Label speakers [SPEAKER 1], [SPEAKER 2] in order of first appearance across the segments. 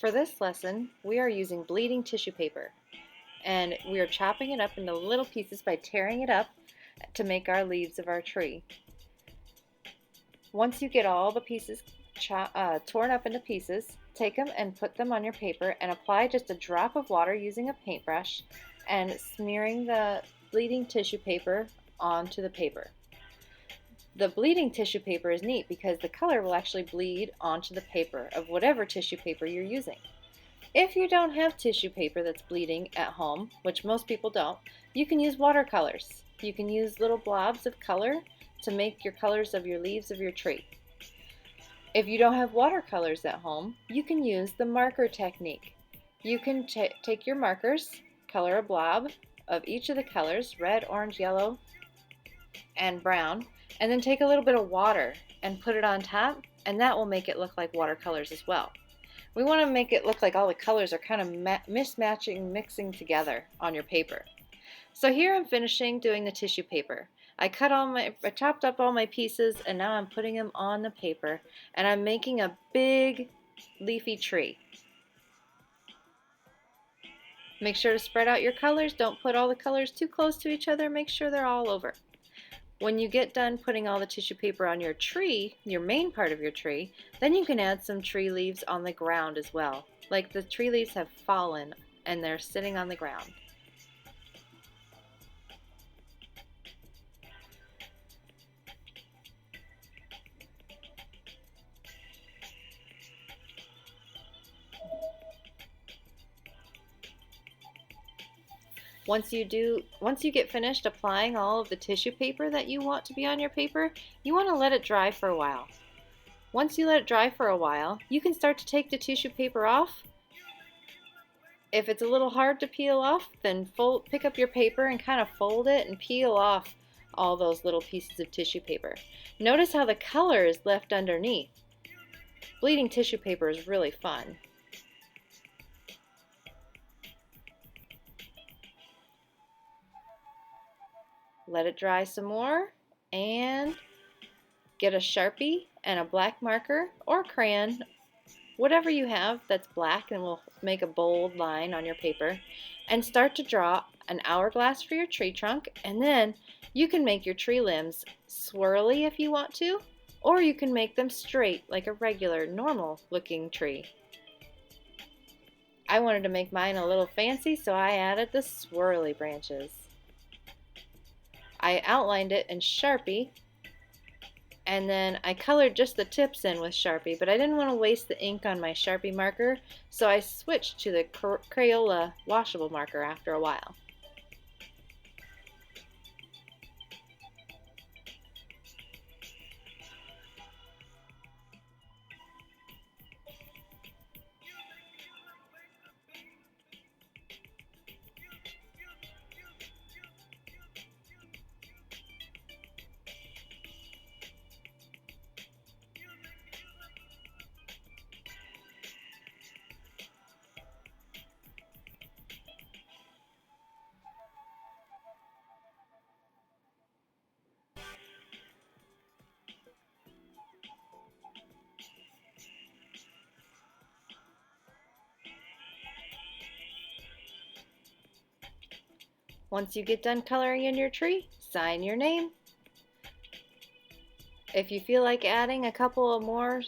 [SPEAKER 1] For this lesson, we are using bleeding tissue paper, and we are chopping it up into little pieces by tearing it up to make our leaves of our tree. Once you get all the pieces torn up into pieces, take them and put them on your paper and apply just a drop of water using a paintbrush and smearing the bleeding tissue paper onto the paper. The bleeding tissue paper is neat because the color will actually bleed onto the paper of whatever tissue paper you're using. If you don't have tissue paper that's bleeding at home, which most people don't, you can use watercolors. You can use little blobs of color to make your colors of your leaves of your tree. If you don't have watercolors at home, you can use the marker technique. You can take your markers, color a blob of each of the colors, red, orange, yellow, and brown, and then take a little bit of water and put it on top, and that will make it look like watercolors as well. We want to make it look like all the colors are kind of mismatching, mixing together on your paper. So here I'm finishing doing the tissue paper. I chopped up all my pieces, and now I'm putting them on the paper, and I'm making a big leafy tree. Make sure to spread out your colors. Don't put all the colors too close to each other. Make sure they're all over. When you get done putting all the tissue paper on your tree, your main part of your tree, then you can add some tree leaves on the ground as well. Like the tree leaves have fallen and they're sitting on the ground. Once you get finished applying all of the tissue paper that you want to be on your paper, you want to let it dry for a while. Once you let it dry for a while, you can start to take the tissue paper off. If it's a little hard to peel off, then pick up your paper and kind of fold it and peel off all those little pieces of tissue paper. Notice how the color is left underneath. Bleeding tissue paper is really fun. Let it dry some more and get a Sharpie and a black marker or crayon, whatever you have that's black and will make a bold line on your paper, and start to draw an hourglass for your tree trunk, and then you can make your tree limbs swirly if you want to, or you can make them straight like a regular normal looking tree. I wanted to make mine a little fancy, so I added the swirly branches. I outlined it in Sharpie, and then I colored just the tips in with Sharpie, but I didn't want to waste the ink on my Sharpie marker, so I switched to the Crayola washable marker after a while. Once you get done coloring in your tree, sign your name. If you feel like adding a couple of more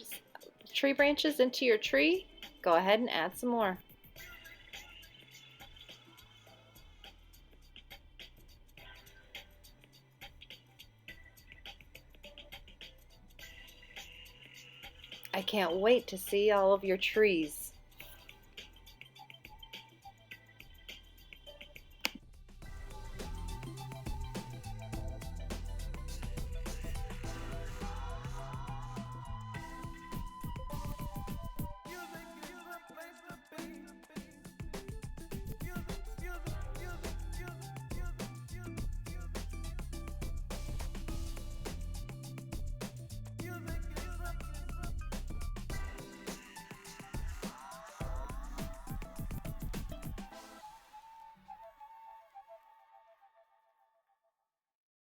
[SPEAKER 1] tree branches into your tree, go ahead and add some more. I can't wait to see all of your trees.